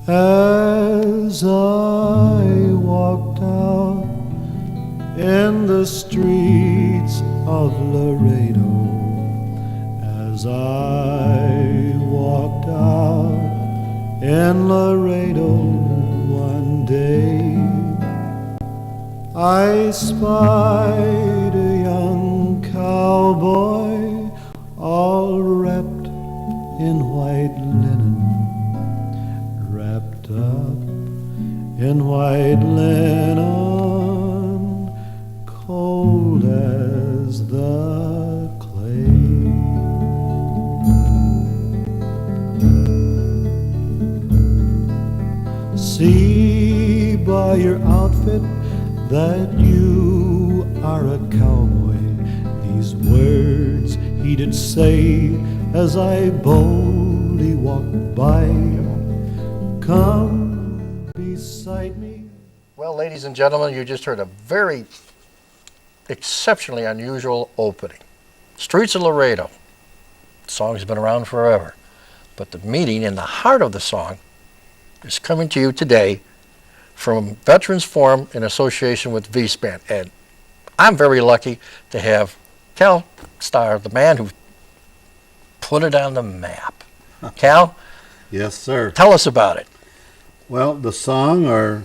As I walked out in the streets of Laredo, as I walked out in Laredo one day, I spied a young cowboy all wrapped in white linen, wrapped up in white linen, cold as the clay. See by your outfit that you are a cowboy. These words he did say as I boldly walked by. Come beside me. Well, ladies and gentlemen, you just heard a very exceptionally unusual opening. Streets of Laredo. The song's been around forever, but the meaning in the heart of the song is coming to you today from Vetrans Forum in association with V-Spann. And I'm very lucky to have Cal Starr, the man who put it on the map. Cal? Yes, sir. Tell us about it. Well, the song or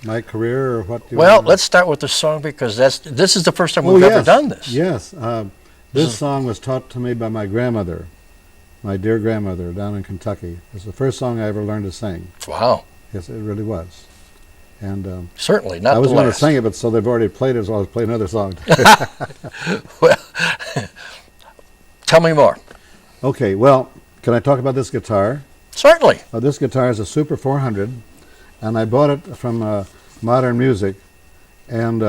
my career or what? Well, let's start with the song because this is the first time we've ever done this. Yes. This song was taught to me by my grandmother, my dear grandmother down in Kentucky. It was the first song I ever learned to sing. Wow. Yes, it really was. And certainly not. I was going to sing it, but so they've already played it, so I'll play another song. Well, tell me more. Okay. Well, can I talk about this guitar? Certainly. This guitar is a Super 400, and I bought it from Modern Music, and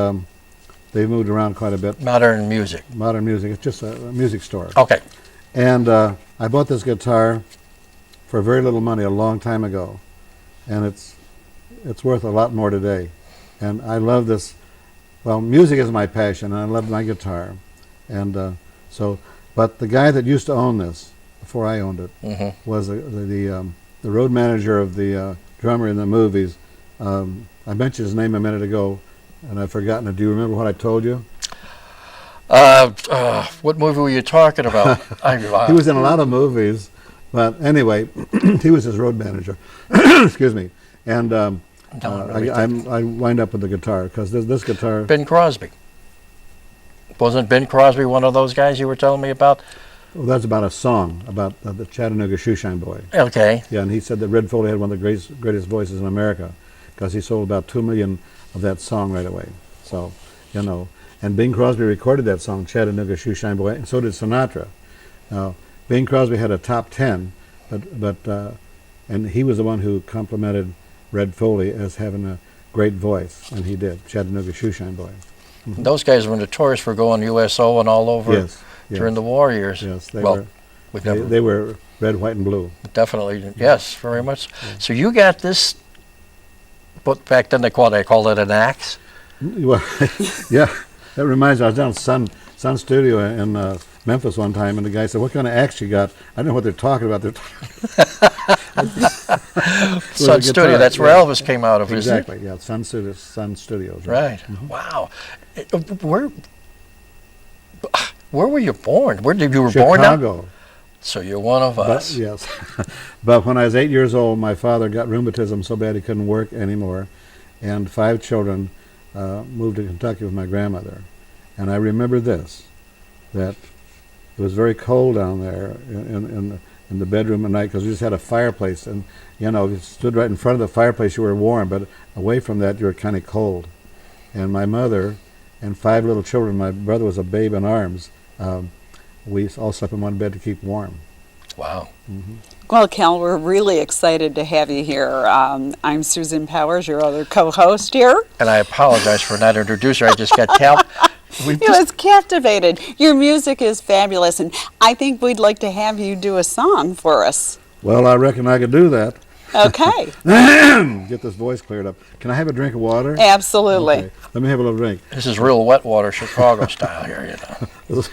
they've moved around quite a bit. Modern Music. Modern Music. It's just a music store. Okay. And I bought this guitar for very little money a long time ago, and it's worth a lot more today. And I love this. Well, music is my passion, and I love my guitar, and but the guy that used to own this before I owned it was the road manager of the drummer in the movies. I mentioned his name a minute ago, and I've forgotten it. Do you remember what I told you? What movie were you talking about? He was in a lot of movies, but anyway, he was his road manager. Excuse me. And I wind up with the guitar because this guitar. Ben Crosby. Wasn't Ben Crosby one of those guys you were telling me about? Well, that's about a song about the Chattanooga Shoeshine Boy. Okay. Yeah, and he said that Red Foley had one of the greatest voices in America because he sold about 2 million of that song right away. So, and Bing Crosby recorded that song, Chattanooga Shoeshine Boy, and so did Sinatra. Now, Bing Crosby had a top 10, and he was the one who complimented Red Foley as having a great voice, and he did, Chattanooga Shoeshine Boy. Mm-hmm. Those guys were notorious for going USO and all over during the war years. Yes, they were red, white, and blue. Definitely, yes, very much. Yeah. So you got this, but back then they called it an axe? Well, yeah, that reminds me, I was down at Sun Studio in Memphis one time, and the guy said, "What kind of axe you got?" I don't know what they're talking about. Sun Studio, that's where Elvis came out of, exactly, isn't it? Exactly, yeah, Sun Studios. Right. Mm-hmm. Wow. Where were you born? Where did you were born now? Chicago. So you're one of us. Yes. But when I was 8 years old, my father got rheumatism so bad he couldn't work anymore, and 5 children moved to Kentucky with my grandmother. And I remember this, that it was very cold down there in the bedroom at night because we just had a fireplace, and you stood right in front of the fireplace, you were warm, but away from that you were kind of cold. And my mother and 5 little children, my brother was a babe in arms, we all slept in one bed to keep warm. Wow. Mm-hmm. Well, Cal, we're really excited to have you here. I'm Susan Powers, your other co-host here. And I apologize for not introducing her. I just got Cal. He was captivated. Your music is fabulous, and I think we'd like to have you do a song for us. Well, I reckon I could do that. Okay, Get this voice cleared up. Can I have a drink of water? absolutely. Okay. Let me have a little drink. This is real wet water Chicago style here, you know.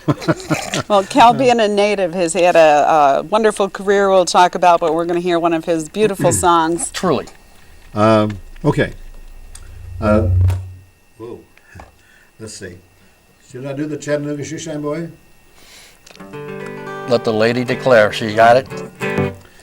Well, Cal, being a native, has had a wonderful career we'll talk about, but we're going to hear one of his beautiful songs. Truly. Okay. Whoa. Let's see. Should I do the Chattanooga Shoeshine Boy? Let the lady declare. She got it?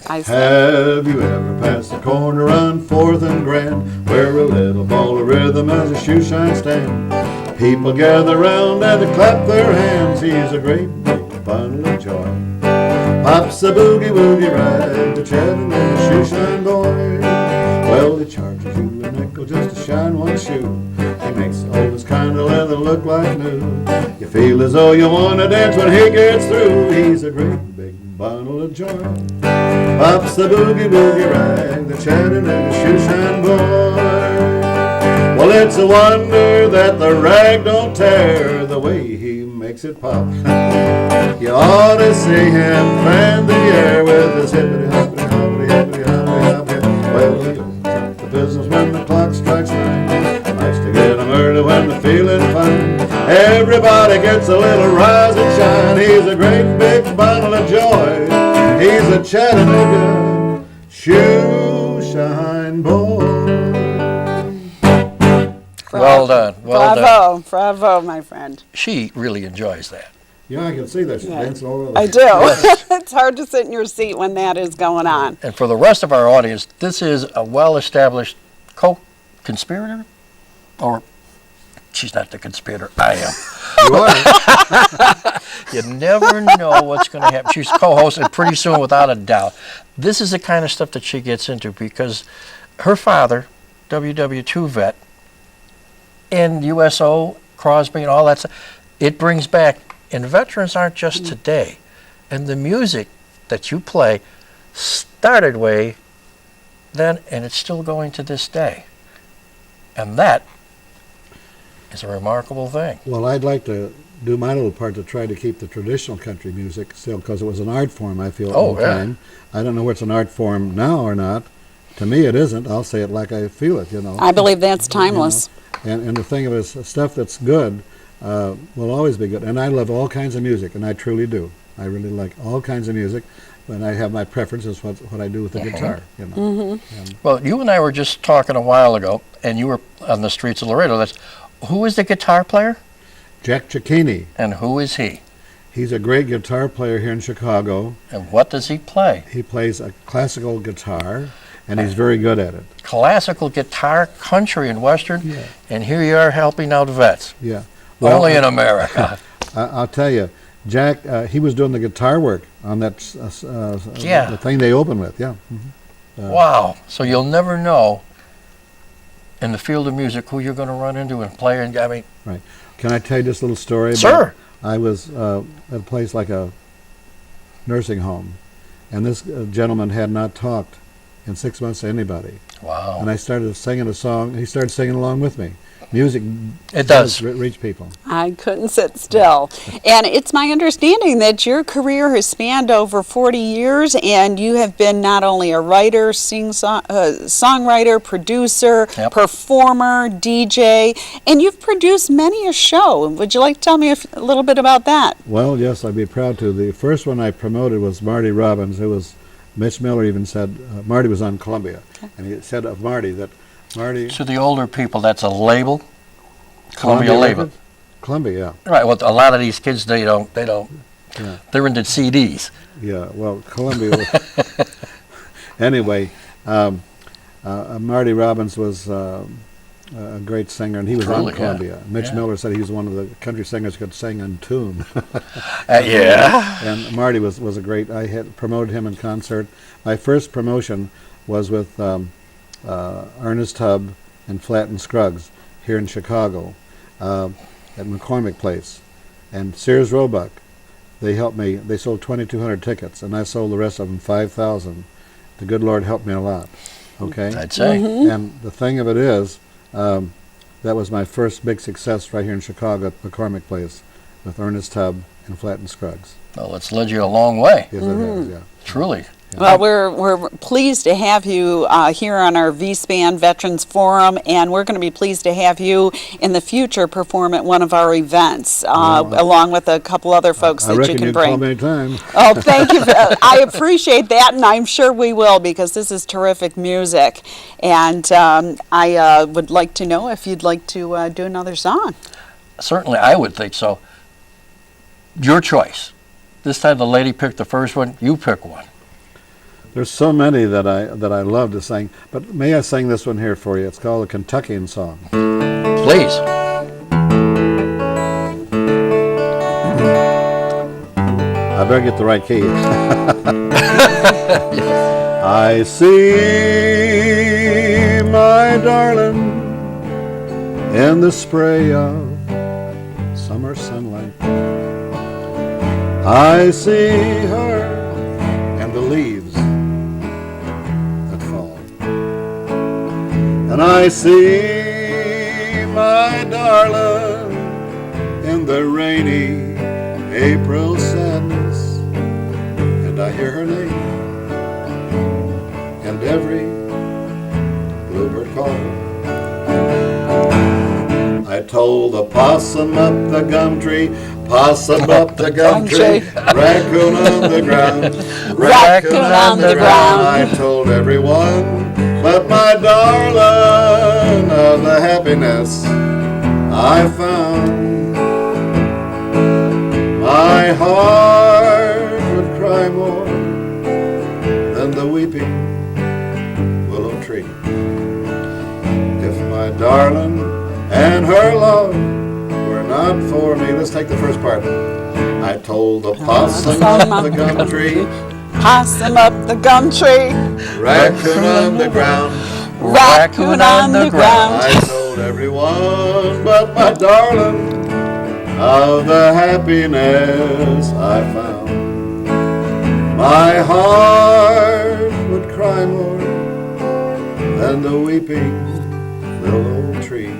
I said, Have you ever passed the corner on 4th and Grand, where a little ball of rhythm has a shoeshine stand? People gather round and they clap their hands. He's a great big bundle of joy. Pops a boogie woogie rag, the Chattanooga Shoeshine Boy. Well, he charges you a nickel just to shine one shoe. He makes all this kind of leather look like new. You feel as though you want to dance when he gets through. He's a great big bundle of joy. Pops the boogie woogie rag, the Chattanooga Shoeshine Boy. Well, it's a wonder that the rag don't tear the way he makes it pop. You ought to see him fan the air with his hippity hoppity hoppity hippity hoppity hoppity. Well, he opens up the business when the clock strikes 9. Likes to get 'em early when they're feeling fine. Everybody gets a little rise and shine. He's a great big bundle of joy. He's a Chattanooga Shoeshine Boy. Well done. Well done. bravo, bravo, my friend. She really enjoys that. Yeah, I can see that. She's Yeah. dancing all over. I do. It's hard to sit in your seat when that is going on. And for the rest of our audience, this is a well-established co-conspirator? Or she's not the conspirator, I am. You are. You never know what's going to happen. She's co-hosting pretty soon, without a doubt. This is the kind of stuff that she gets into because her father, WW2 vet, and USO, Crosby, and all that stuff, it brings back. And veterans aren't just today. And the music that you play started way then, and it's still going to this day. And that is a remarkable thing. Well, I'd like to do my little part to try to keep the traditional country music still, because it was an art form, I feel, at Oh, one yeah. time. I don't know whether it's an art form now or not. To me, it isn't. I'll say it like I feel it, you know. I believe that's timeless. And the thing of it is, stuff that's good will always be good. And I love all kinds of music, and I truly do. I really like all kinds of music, but I have my preferences what I do with the guitar, you know. And Well, you and I were just talking a while ago, and you were on the streets of Laredo. Who is the guitar player, Jack Cicchini, and who is he? he's a great guitar player here in Chicago. And what does he play? He plays a classical guitar, and he's very good at it. Classical guitar, country, and western, Yeah. and here you are helping out vets. Yeah. Only in America. I'll tell you, Jack, he was doing the guitar work on that Yeah. the thing they opened with, yeah. Wow. So you'll never know in the field of music who you're going to run into and play. And I mean, Can I tell you this little story? about- sir. I was at a place like a nursing home, and this gentleman had not talked in 6 months to anybody. Wow. And I started singing a song. He started singing along with me. Music It does. reach people. I couldn't sit still. And it's my understanding that your career has spanned over 40 years, and you have been not only a writer, songwriter, producer, Yep. performer, DJ, and you've produced many a show. Would you like to tell me a little bit about that? Well, yes, I'd be proud to. The first one I promoted was Marty Robbins. It was, Mitch Miller even said, Marty was on Columbia, and he said of Marty that Marty... To the older people, that's a label. Columbia label. record? Columbia, Right. Well, a lot of these kids, they don't. Yeah. They're into CDs. yeah. Well, Columbia. Anyway, Marty Robbins was a great singer, and he was Truly, on Columbia. yeah. Mitch Yeah. Miller said he was one of the country singers who could sing in tune. Yeah. And Marty was a great. I had promoted him in concert. My first promotion was with Ernest Tubb and Flatt & Scruggs here in Chicago at McCormick Place. And Sears Roebuck, they helped me. They sold 2,200 tickets, and I sold the rest of them 5,000. The good Lord helped me a lot. Okay? I'd say. And the thing of it is, that was my first big success right here in Chicago at McCormick Place with Ernest Tubb and Flatt & Scruggs. Well, it's led you a long way. Yes, it has, yeah. Truly. Well, we're pleased to have you here on our V-Spann Veterans Forum, and we're going to be pleased to have you in the future perform at one of our events, along with a couple other folks that you can bring. I reckon you can call me anytime. Oh, thank you. I appreciate that, and I'm sure we will, because this is terrific music. And I would like to know if you'd like to do another song. Certainly, I would think so. Your choice. This time the lady picked the first one. You pick one. There's so many that I love to sing, but may I sing this one here for you? It's called a Kentuckian song. Please. I better get the right key. I see my darling in the spray of summer sunlight. I see her and the leaves that fall. And I see my darling in the rainy April sadness. And I hear her name and every bluebird call. I told the possum up the gum tree, possum up the gum tree, raccoon on the ground, Raccoon on the ground. I told everyone but my darling of the happiness I found. My heart would cry more than the weeping willow tree if my darling and her love were not for me. Let's take the first part. I told the possum up the gum tree, Possum up the gum tree, raccoon on the ground, raccoon on the ground. I told everyone but my darling of the happiness I found. My heart would cry more than the weeping willow tree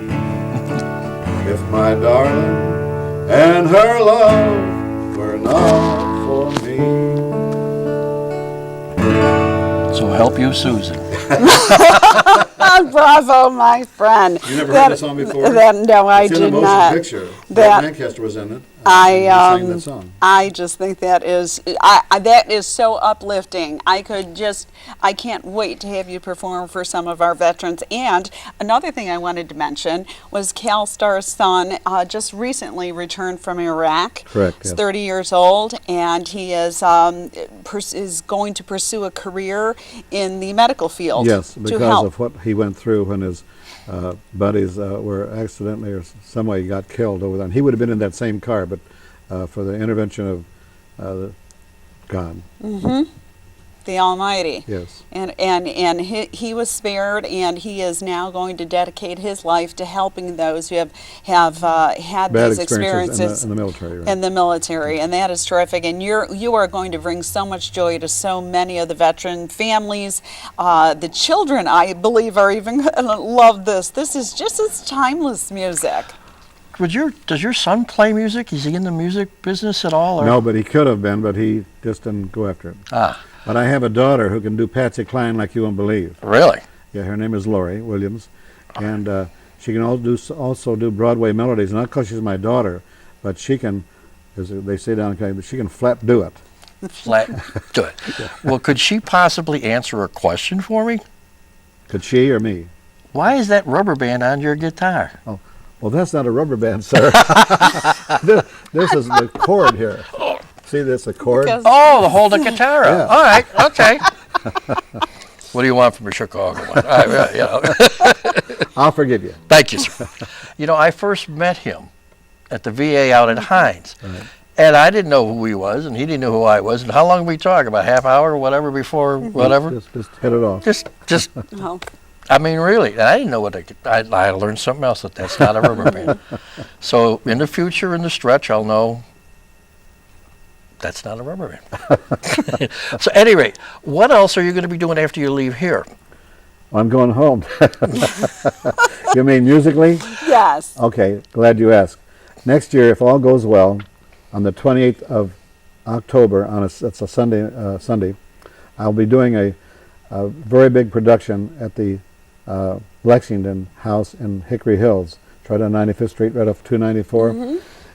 if my darling and her love were not for me. So help you, Susan. Bravo, my friend. You never heard that song before? No, I It's in did a motion not. picture. That- Burt Lancaster was in it. I He sang that song. I just think that is so uplifting. I can't wait to have you perform for some of our veterans. And another thing I wanted to mention was Starr's son just recently returned from Iraq. Correct, He's yes. 30 years old, and he is going to pursue a career in the medical field. Yes, to because help. of what he went through when his buddies were accidentally or some way got killed over there. And he would have been in that same car, but for the intervention of God. The Almighty. Yes. And he was spared, and he is now going to dedicate his life to helping those who have had Bad these experiences in the military. Right? in the military, and that is terrific. And you are going to bring so much joy to so many of the veteran families. The children, I believe, are even going to love this. This is just as timeless music. Does your son play music? Is he in the music business at all? Or? No, but he could have been, but he just didn't go after it. Ah, But I have a daughter who can do Patsy Cline like you won't believe. really? Yeah, her name is Lori Williams, and she can also do Broadway melodies. Not because she's my daughter, but she can, as they say down in Canada, she can flat do it. Flat. Do it. Well, could she possibly answer a question for me? Could she or me? Why is that rubber band on your guitar? Well, that's not a rubber band, sir. this is the chord here. See this, a chord? Because- Oh, to hold the guitar up. Yeah. All right, okay. What do you want from a Chicago one? I'll forgive you. Thank you, sir. You know, I first met him at the VA out at Hines. And I didn't know who he was, and he didn't know who I was. And how long did we talk? About half hour or whatever before whatever? Just hit it off. Just, Oh. I mean, really. And I didn't know what I learned something else, that's not a rubber band. So in the future, in the stretch, I'll know that's not a rubber band. So at any rate, what else are you going to be doing after you leave here? I'm going home. You mean musically? Yes. Okay, glad you asked. Next year, if all goes well, on the 28th of October, it's a Sunday, I'll be doing a very big production at the Lexington House in Hickory Hills. It's right on 95th Street, right off 294.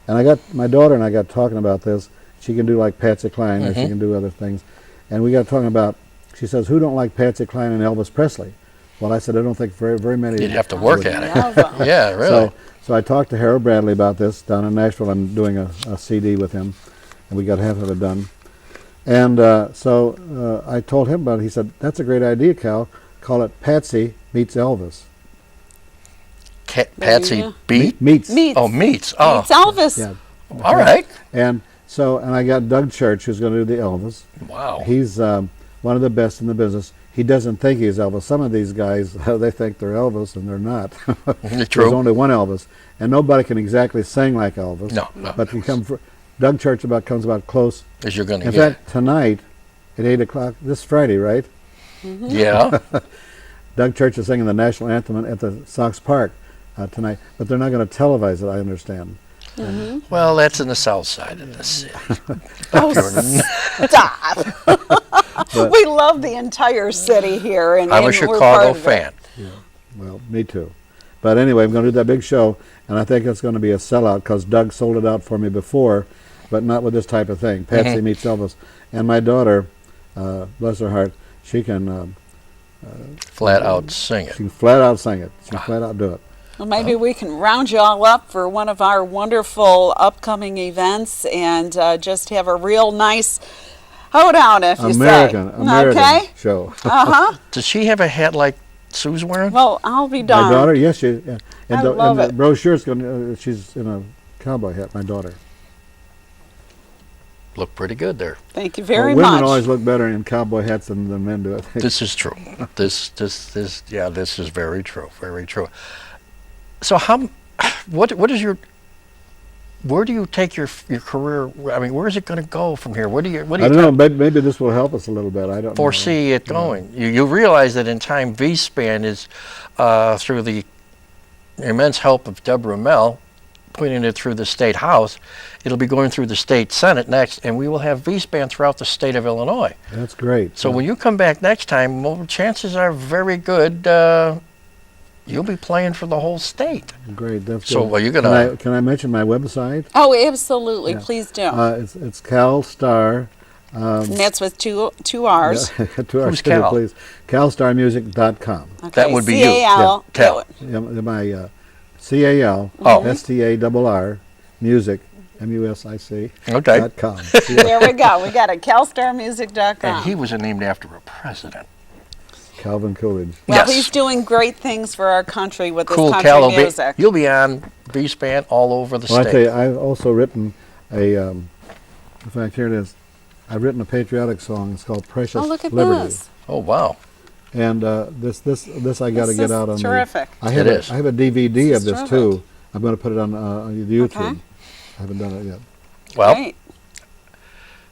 And I got my daughter and I got talking about this. She can do like Patsy Cline, or she can do other things. And we got talking about. She says, "Who don't like Patsy Cline and Elvis Presley?" Well, I said, "I don't think very many." You'd have to work at it. Yeah, really. So I talked to Harold Bradley about this down in Nashville. I'm doing a CD with him, and we got half of it done. And so I told him about it. He said, "That's a great idea, Cal. Call it Patsy Meets Elvis." Patsy Meets. Oh, meets. Oh, Meets Elvis. Yeah. all right. And I got Doug Church, who's going to do the Elvis. Wow. He's one of the best in the business. He doesn't think he's Elvis. Some of these guys, they think they're Elvis, and they're not. True. There's only one Elvis, and nobody can exactly sing like Elvis. No. But Doug Church comes about close. As you're going to In get. fact, tonight at 8 o'clock, this Friday, right? Yeah. Doug Church is singing the national anthem at the Sox Park tonight, but they're not going to televise it, I understand. Well, that's in the south side of the city. Oh, stop. We love the entire city here. And I'm a we're Chicago part of it. fan. Well, me too. But anyway, I'm going to do that big show, and I think it's going to be a sellout because Doug sold it out for me before, but not with this type of thing. Patsy Meets Elvis. And my daughter, bless her heart, she can Flat out sing it. she can flat out sing it. She can flat out do it. Well, maybe we can round you all up for one of our wonderful upcoming events and just have a real nice hoedown, if you American say. Okay? show. Does she have a hat like Sue's wearing? Well, I'll be My darned. daughter, yes, she. And I the, love and the it. brochure's going. She's in a cowboy hat. My daughter. Look pretty good there. Thank you very Women much. always look better in cowboy hats than men do. I think. This is true. This is very true. Very true. So what is your, where do you take your career? I mean, where is it going to go from here? What do you I don't know. Maybe this will help us a little bit. I don't foresee it going? You realize that in time, V-Spann is through the immense help of Deborah Mell, putting it through the state house. It'll be going through the state senate next, and we will have V-Spann throughout the state of Illinois. That's great. So when you come back next time, well, chances are very good you'll be playing for the whole state. Great. That's So good. are you gonna? Can I mention my website? Oh, absolutely. Yeah. Please do. It's Cal Starr. And that's with two R's. To our Who's studio, Cal? please. CalStarMusic.com. Okay, That would be you. C-A-L. Yeah, Cal. My CAL Oh. STARR music MUSIC Okay. .com. There we go. We got it. CalStarMusic.com. And he was named after a president. Calvin Coolidge. Well, Yes. he's doing great things for our country with Cool, his country Cal. music. You'll be on V-Spann all over the Well, I state. tell you, I've also written in fact, here it is. I've written a patriotic song. It's called Precious Oh, look at Liberty. this. Oh wow. And this I got to This get is out on terrific. I have It a, is. I have a DVD This of is this terrific. too. I'm going to put it on YouTube. Okay. I haven't done it yet. Well, Great.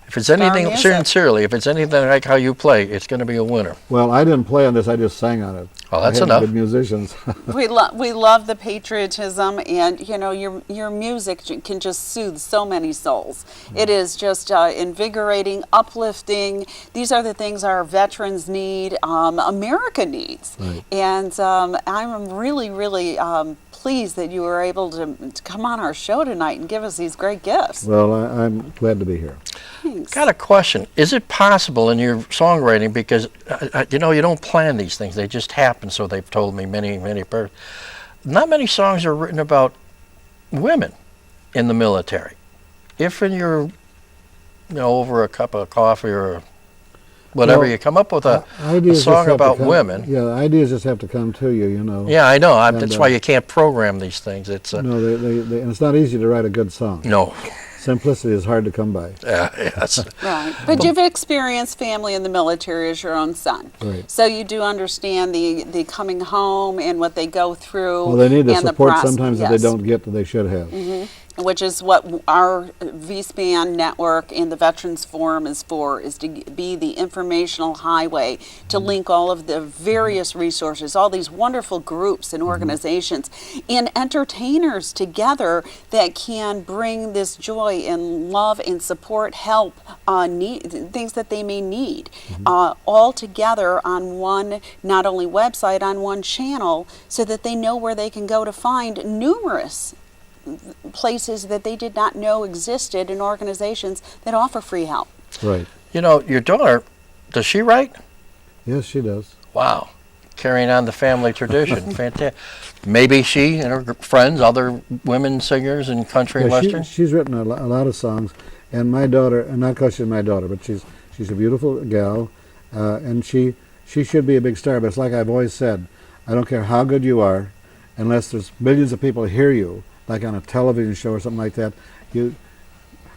if it's anything, music. sincerely, if it's anything like how you play, it's going to be a winner. Well, I didn't play on this. I just sang on it. Well, that's I had enough. Good musicians. We love the patriotism, and you know your music can just soothe so many souls. It is just invigorating, uplifting. These are the things our veterans need, America needs, Right. and I'm really pleased that you were able to come on our show tonight and give us these great gifts. Well, I'm glad to be here. Thanks. Got a question. Is it possible in your songwriting, because you don't plan these things, they just happen, so they've told me many not many songs are written about women in the military. If in your over a cup of coffee or whatever, Well, you come up with a Ideas just song have to about come- women. Yeah, ideas just have to come to you, you know. Yeah, I know. And, That's why you can't program these things. It's No, they, and it's not easy to write a good song. no. Simplicity is hard to come by. Yes. Right, but you've experienced family in the military as your own son, Right. so you do understand the coming home and what they go through. Well, they need the and support process. sometimes that Yes. they don't get that they should have. which is what our V-Spann network and the Veterans Forum is for, is to be the informational highway to link all of the various resources, all these wonderful groups and organizations and entertainers together that can bring this joy and love and support, help, things that they may need, all together on one, not only website, on one channel, so that they know where they can go to find numerous places that they did not know existed and organizations that offer free help. Right. You know, your daughter, does she write? Yes, she does. Wow. Carrying on the family tradition. Fantastic. Maybe she and her friends, other women singers in country and western? She's written a lot of songs, and my daughter, and not because she's my daughter, but she's a beautiful gal, and she should be a big star. But it's like I've always said, I don't care how good you are, unless there's millions of people hear you, like on a television show or something like that. You,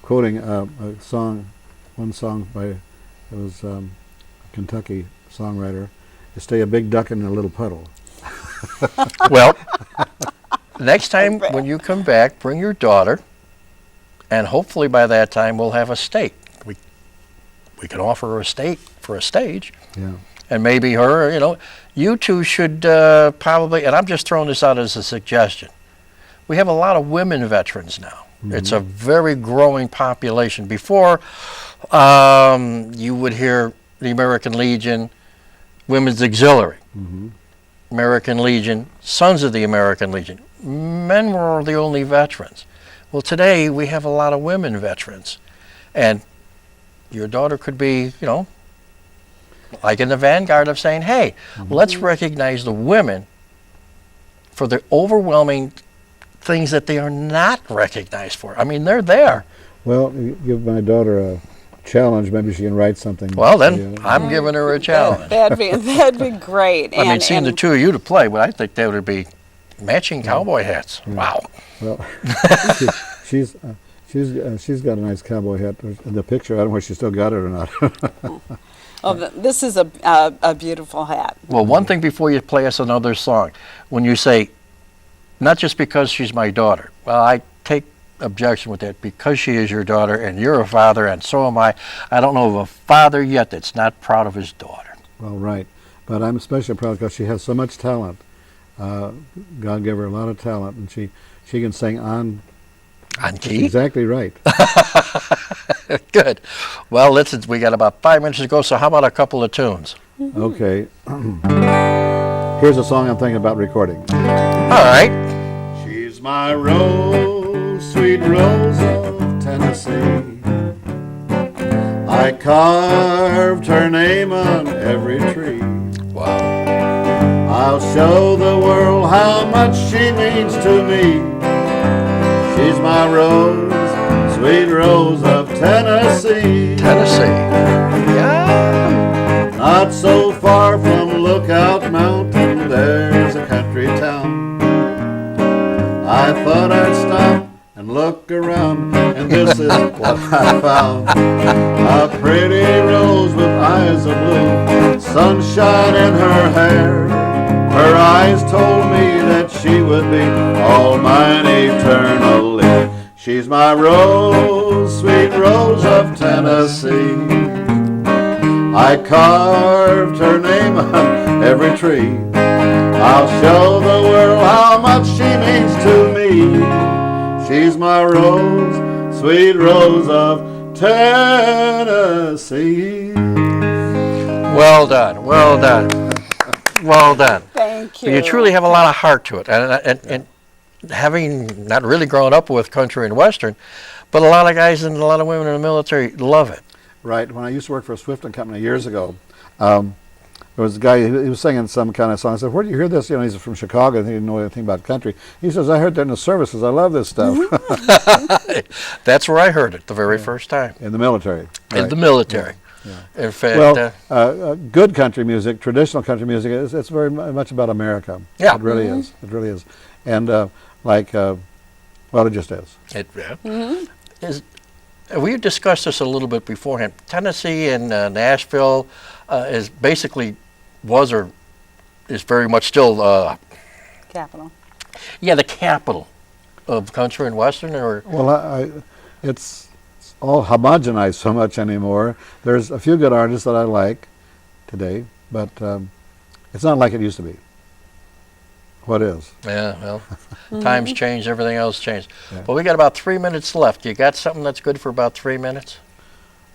quoting a song, one song by, it was a Kentucky songwriter, you stay a big duck in a little puddle. Well, next time when you come back, bring your daughter, and hopefully by that time we'll have a stake. We can offer her a stake for a stage. Yeah. And maybe her, you know, you two should probably, and I'm just throwing this out as a suggestion. We have a lot of women veterans now. It's a very growing population. Before, you would hear the American Legion, Women's Auxiliary, American Legion, Sons of the American Legion. Men were the only veterans. Well, today we have a lot of women veterans. And your daughter could be, you know, like in the vanguard of saying, hey, let's recognize the women for the overwhelming things that they are not recognized for. I mean, they're there. Well, you give my daughter a challenge. Maybe she can write something. Well, then I'm giving her a challenge. That'd be great. I mean, seeing the two of you to play, but I think that would be matching cowboy hats. Wow. Well, she's got a nice cowboy hat in the picture. I don't know if she still got it or not. Oh, this is a beautiful hat. Well, one thing before you play us another song, when you say, not just because she's my daughter. Well, I take objection with that, because she is your daughter and you're a father and so am I. I don't know of a father yet that's not proud of his daughter. Well, right. But I'm especially proud because she has so much talent. God gave her a lot of talent, and she can sing on key? Exactly right. Good. Well, listen, we got about 5 minutes to go, so how about a couple of tunes? Okay. Here's a song I'm thinking about recording. All right. She's my rose, sweet rose of Tennessee. I carved her name on every tree. Wow. I'll show the world how much she means to me. She's my rose, sweet rose of Tennessee. Tennessee. Yeah. Not so far from Lookout Mountain, there's a country town. I thought I'd stop and look around, and this is what I found. A pretty rose with eyes of blue, sunshine in her hair. Her eyes told me that she would be all mine eternally. She's my rose, sweet rose of Tennessee. I carved her name on every tree. I'll show the world how much she means to me. She's my rose, sweet rose of Tennessee. Well done. Well done. Well done. Thank you. You truly have a lot of heart to it. And having not really grown up with country and western, but a lot of guys and a lot of women in the military love it. Right. When I used to work for a Swift & Company years ago, there was a guy, he was singing some kind of song. I said, where do you hear this? You know, he's from Chicago. He didn't know anything about country. He says, I heard that in the services. I love this stuff. That's where I heard it the very first time. In the military. In the military. Yeah. In fact, well, good country music, traditional country music, it's very much about America. Yeah. It really is. It really is. And well, it just is. We discussed this a little bit beforehand. Tennessee and Nashville is basically is very much still Capital. Yeah, the capital of country and western, or Well, it's all homogenized so much anymore. There's a few good artists that I like today, but it's not like it used to be. What is? yeah, well, times changed, everything else changed. Yeah. But we got about 3 minutes left. You got something that's good for about 3 minutes?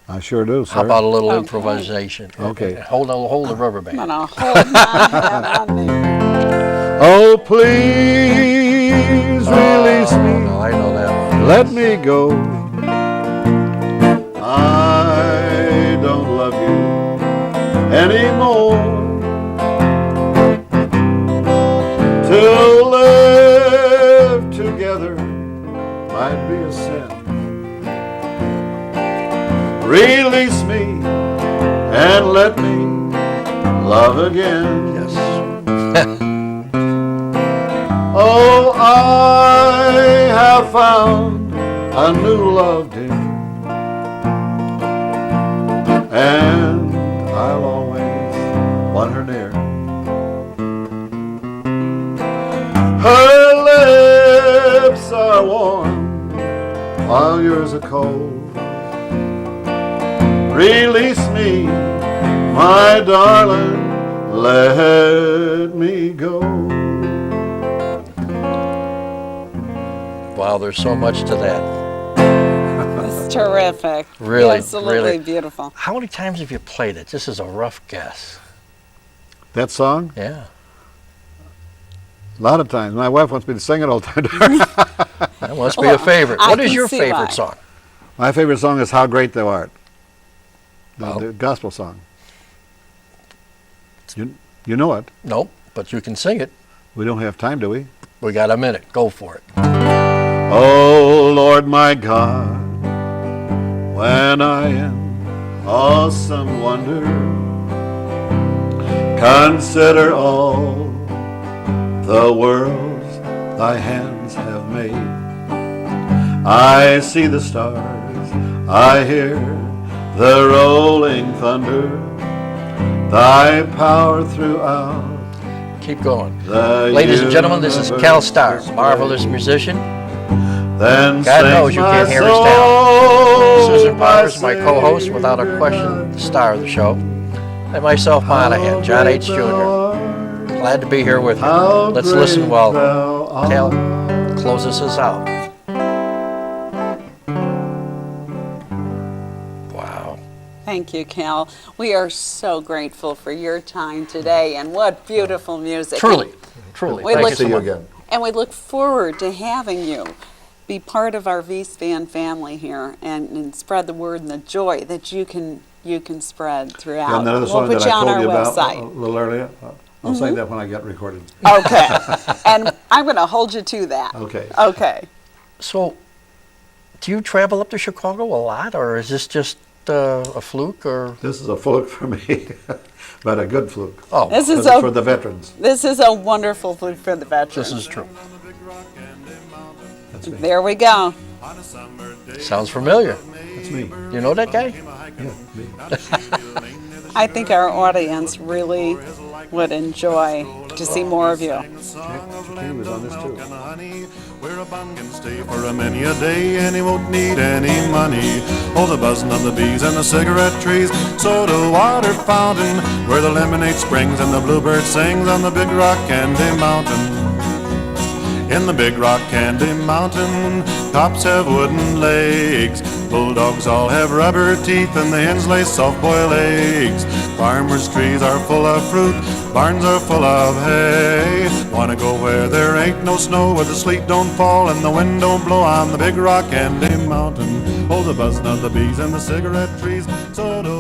I sure do, sir. How about a little Okay. improvisation? Okay. Hold the rubber band. I'm gonna hold my hand on there. Oh, please release Oh, me. no, I know that one. Let me go. I don't love you anymore. To live together might be a sin. Release me and let me love again. Yes. Oh, I have found a new love, dear, and I'll always want her near. Her lips are warm while yours are cold. Release me, my darling, let me go. Wow, there's so much to that. It's terrific. Really, Absolutely really. beautiful. How many times have you played it? This is a rough guess. That song? Yeah. A lot of times. My wife wants me to sing it all the time. That must be a favorite. I What is can your see favorite why. song? My favorite song is How Great Thou Art, Oh. the gospel song. You know it. Nope, but you can sing it. We don't have time, do we? We got a minute. Go for it. Oh, Lord my God, when I in awesome wonder consider all the worlds thy hands have made, I see the stars, I hear the rolling thunder, thy power throughout. Keep going. The Ladies and gentlemen, this is Cal Starr, marvelous musician. Then God sings knows you my can't hear us down. soul, Susan Powers, my co-host, Savior without a question, the star of the show. And myself, Monaghan, John H. Jr. Glad to be here with you. How Let's listen great while thou art. Cal closes us out. Wow. Thank you, Cal. We are so grateful for your time today, and what beautiful music. Truly, truly. We Thank look- you so See you much. again. And we look forward to having you be part of our V-Spann family here and spread the word and the joy that you can spread throughout. And another We'll song put that you I on told our you about website. a little earlier. I'll say that when I get recorded. Okay. And I'm going to hold you to that. Okay. Okay. So, do you travel up to Chicago a lot, or is this just a fluke, or? This is a fluke for me, but a good fluke. Oh, This is For the veterans. This is a wonderful food for the veterans. this is true. That's me. There we go. Sounds familiar. That's me. You know that guy? Yeah, me. I think our audience really would enjoy to see more of you. He was on this too. Where a bum can stay for a many a day, and he won't need any money. Oh, the buzzing of the bees and the cigarette trees, soda water fountain, where the lemonade springs and the bluebird sings on the Big Rock Candy Mountain. In the Big Rock Candy Mountain, cops have wooden legs, bulldogs all have rubber teeth, and the hens lay soft-boiled eggs. Farmers' trees are full of fruit, barns are full of hay. Wanna go where there ain't no snow, where the sleet don't fall and the wind don't blow on the Big Rock Candy Mountain. Oh, the buzzing of the bees and the cigarette trees, so do